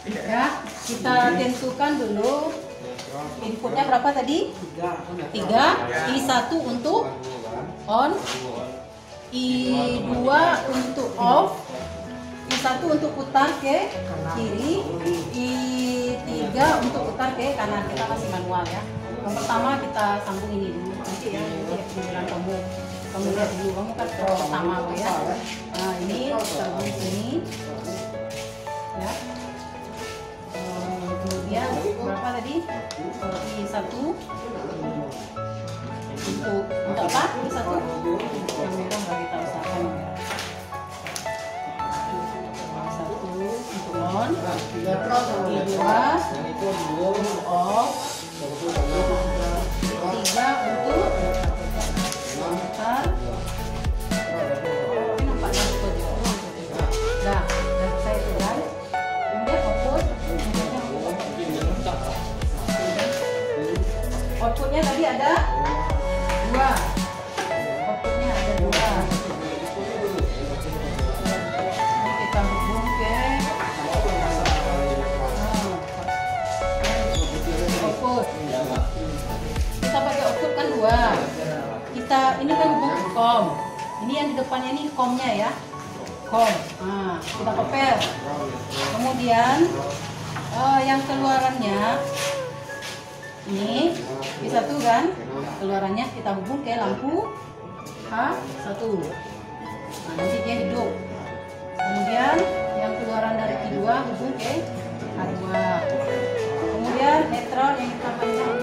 Ya, kita tentukan dulu inputnya berapa tadi? 3. I1 untuk on, I2 untuk off, I1 untuk putar ke kiri, I3 untuk putar ke kanan. Kita masih manual ya. Yang pertama kita sambung ini dulu. Nanti ya, kemudian kamu lihat dulu. Kamu kan pertama ya. Nah ini sambung sini. Ya. Kemudian berapa tadi? I1 untuk apa? I1 yang merah nggak kita usahakan. I1 untuk on, I2 untuk off, I3 untuk putar. Ini nampaknya betul juga. Dah saya tekan. Outputnya tadi ada 2. Outputnya ada 2. Ini kita hubung ke output. Kita pakai output kan 2. Kita ini kan hubung ke COM. Ini yang di depannya ini COM-nya ya. COM. Nah, kita kopel. Kemudian yang keluarannya ini I1 kan, keluarannya kita hubung ke lampu H1. Nah, nanti dia hidup. Kemudian yang keluaran dari I2 hubung ke H2. Kemudian netral yang kita panjang.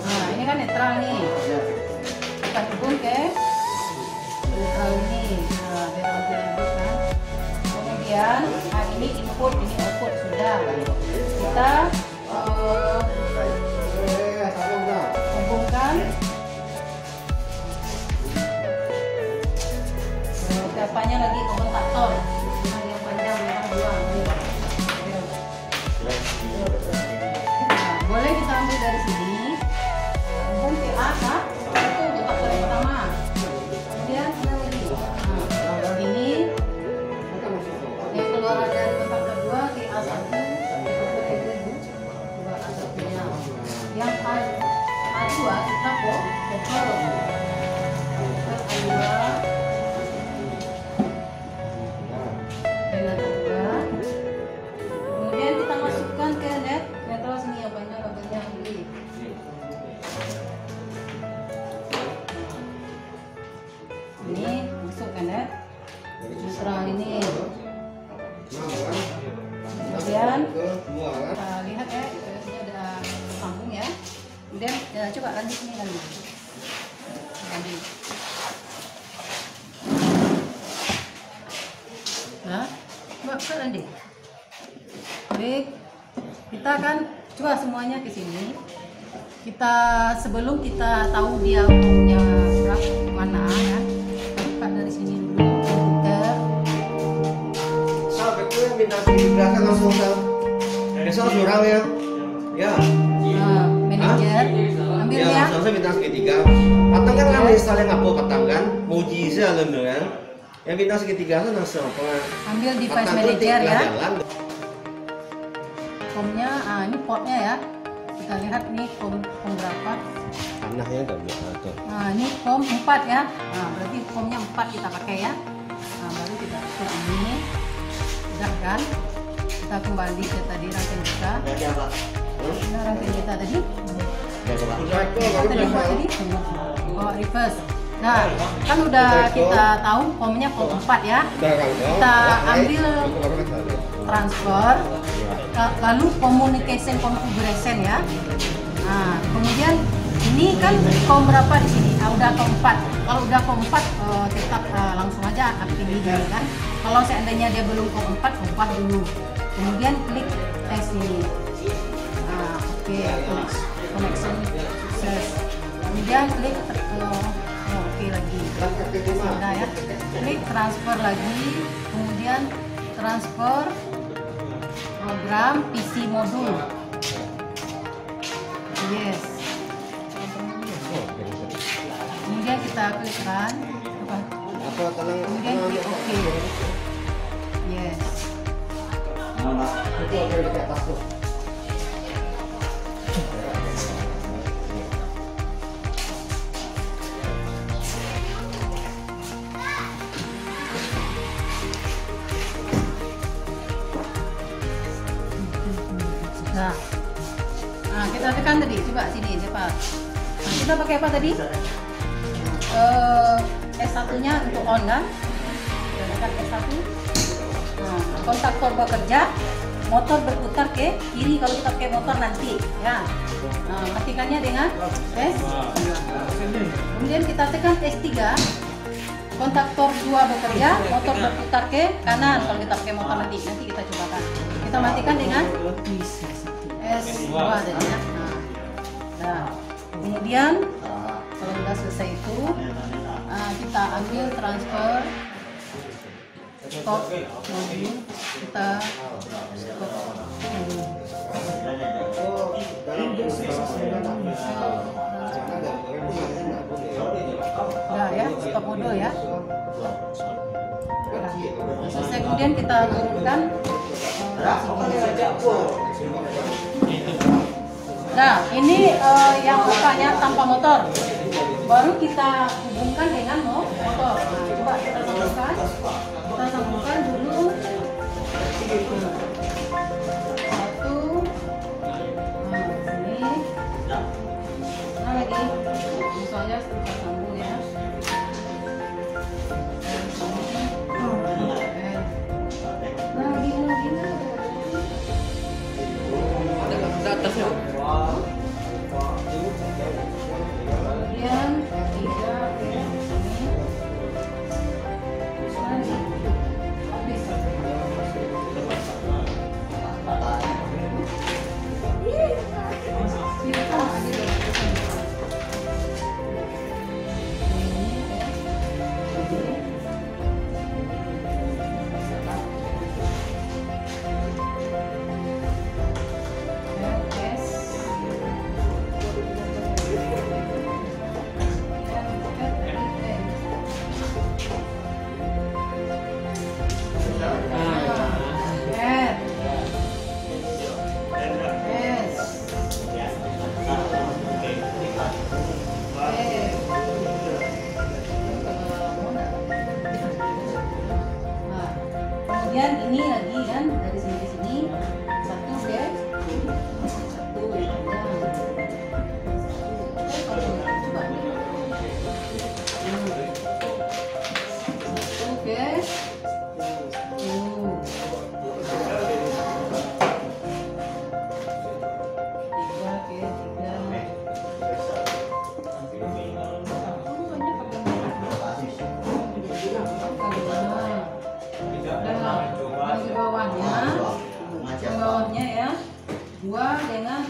Nah, ini kan netral nih. Kita hubung ke netral ini. Nah, netral ini kan. Kemudian ini input, ini output sudah. Kita hubungkan apanya lagi komutator. Yang panjang yang 2. Nah, boleh kita ambil dari sini. Hubung ke A, itu kontaktor yang pertama. Kemudian lagi. Nah, ini keluaran dari tempat kedua di A1 yang A2 kita kok A2 dengan A2. Kemudian kita masukkan ke netral sini yang banyak ini. Ini masuk ke netral ini. Kemudian kita lihat ya, ini ada sambung ya. Kemudian coba lanjut sini lanjut. Nah, coba lanjut. Baik, kita akan coba semuanya ke sini. Kita sebelum kita tahu dia punya berapa mana ya, buka dari sini dulu. Kombinasi di belakang langsung besok surau ya. Ya. Manajer ambil ya. Langsung bintang segitiga. Patang kan lama installnya ngapo patang kan. Muji sih alun kan. Yang bintang segitiga kan langsung ambil device manager ya. COM-nya, ini portnya ya. Kita lihat nih COM berapa. Panahnya udah ada. Nah, ini COM 4 ya. Nah, berarti COM-nya 4 kita pakai ya. Nah, baru kita tutup ini. Udah kan? Kita kembali ke tadi rangkaian kita. Nah, rangkaian kita tadi. Tadi bawa reverse. Nah, kan udah kita tahu COM-nya COM 4 ya. Kita ambil transfer, lalu communication configuration ya. Nah, kemudian ini kan COM berapa di sini? Udah COM 4. Kalau udah COM 4 tetap langsung aja aktifin dulu kan. Kalau seandainya dia belum COM 4, COM 4 dulu. Kemudian klik sini. Nah, oke, connection sukses. Kemudian klik oke lagi. Sudah ya. Klik transfer lagi. Kemudian transfer program PC modul. Yes. Kemudian kita klik run. Kemudian klik OK. Yes. Nah, kita tekan tadi, coba sini siapa? Nah, kita pakai apa tadi? S1-nya untuk on kan? Kita tekan S1. Nah, kontaktor bekerja, motor berputar ke kiri kalau kita pakai motor nanti, ya. Nah, matikannya dengan S. Kemudian kita tekan S3. Kontaktor 2 bekerja, motor berputar ke kanan kalau kita pakai motor nanti. Nanti kita cobakan. Kita matikan dengan S2 tadi ya. Nah, kemudian kalau sudah selesai itu, kita ambil transfer stop mobil, kita stop. Nah ya, stop mode ya. Selesai, kemudian kita turunkan. Nah, ini yang bukanya tanpa motor. Baru kita hubungkan dengan motor. Nah, coba kita sambungkan. Kita sambungkan dulu. Satu. Nah, ini. Nah, lagi. Misalnya kita sambung ya. Nah, lagi. Kemudian tiga ke sini. Habis. Kemudian ini lagi kan dari sini ke sini satu ke satu ya. Coba satu ke tiga ke tiga. Bawahnya ya, dua dengan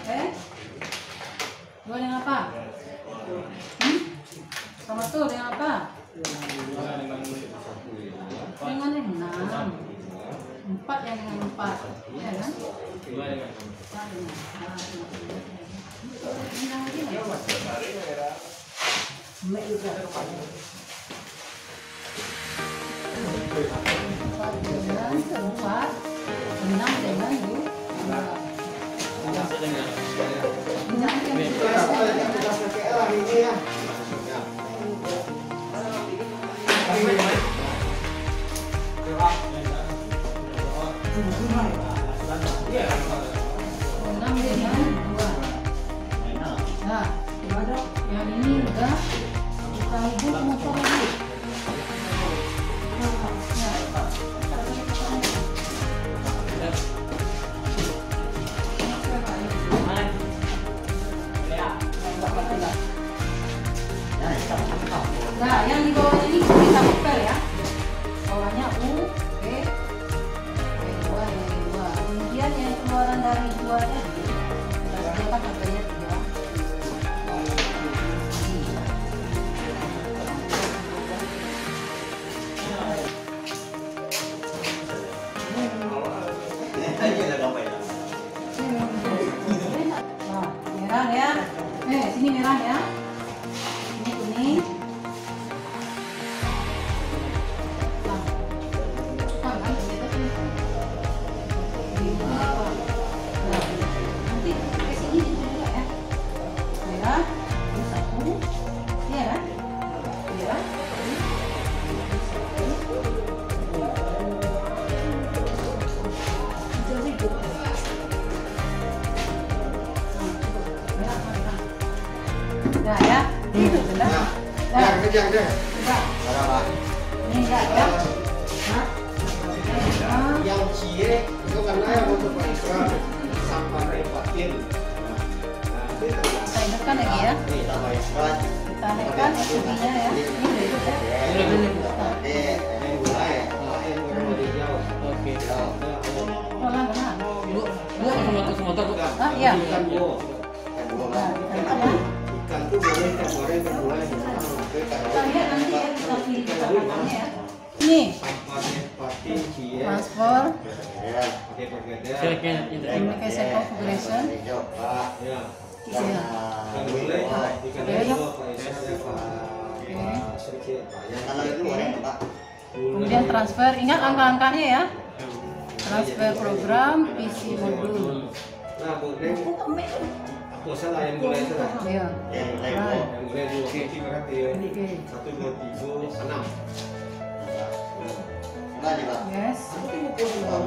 apa? Sama tuh dengan apa? Dengan 6. 4 yang dengan 4, ya kan? Keempat, 6 dengan 2. Nah, yang ini udah kita hubung motor lagi. Nah, yang di bawah ini kita buka ya. Bawahnya U, B, B2, B2. Kemudian yang keluaran dari 2-nya kita sediakan harganya 3. Nah, merah ya. Sini merah ya. Ini kuning. Nah ya, itu sudah. Nah, kejar deh. Sudah. Berapa? Ini enggak ya? Yang cie itu karena yang untuk ekstrak sampai patin. Kita hidupkan lagi ya. Kita hidupkan SUV-nya ya. Ini udah hidup ya. Oke. Pelan-pelan. Motor buka. Ah iya. Ikan tuh boleh ikan goreng boleh. Kita lihat nanti ya, kita pilih peralatannya ya. Ini transfer, communication configuration. Iya. Kemudian transfer, ingat angka-angkanya ya. Transfer program, PC modul. Nah, boleh. Aku salah yang mulai salah. Iya. Yang mulai 2 berarti ya. 1, 2, 3, 6. Yes. Nah,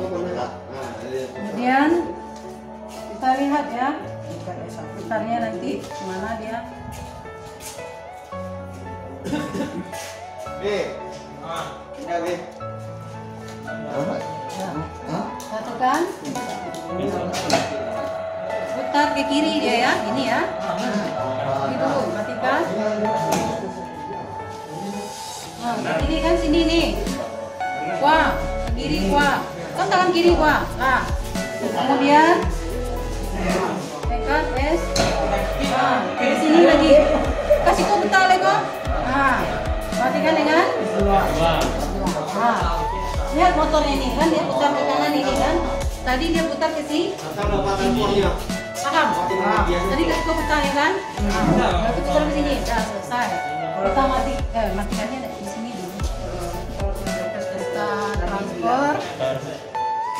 Kemudian kita lihat ya, putarnya nanti mana dia. Satukan, putar ke kiri dia ya, ini ya. Ini dulu, matikan. Nah, ini kan sini nih. Wah, kiri wah, kan tangan kiri wah. Nah, kemudian tekan S. Nah, ke sini lagi. Kasih komentar lagi kok. Nah, matikan dengan. Nah, lihat motornya ini kan dia putar ke kanan ini kan. Tadi dia putar ke sini. Paham? Nah, tadi kau putar ya kan. Nah, aku putar ke sini. Dah selesai. Kita matikannya di sini dulu. Kita transfer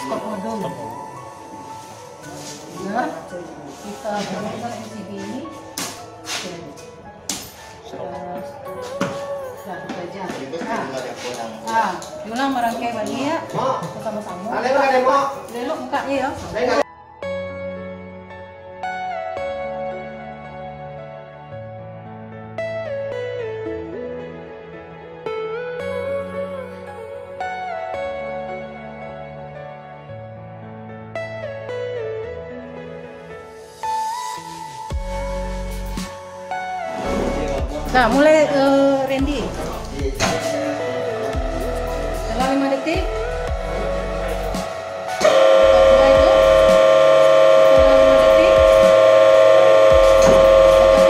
stop modul. Nah, kita gunakan MCB ini. Diulang merangkai lagi ya. Sama-sama. Lelok mukanya ya. Nah, mulai Randy. Setelah 5 detik. Setelah itu. Setelah 5 detik.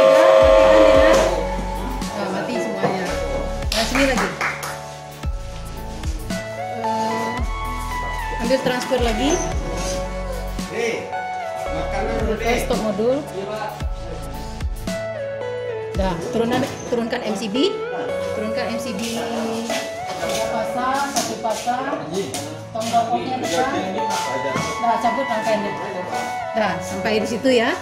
Matikan dengan. Nah, mati semuanya. Nah, sini lagi. Ambil transfer lagi. Stop modul. Nah, turunkan MCB, pasang, 1 pasang, tombol on-nya tekan. Nah, cabut rangkaiannya. Nah, sampai di situ ya.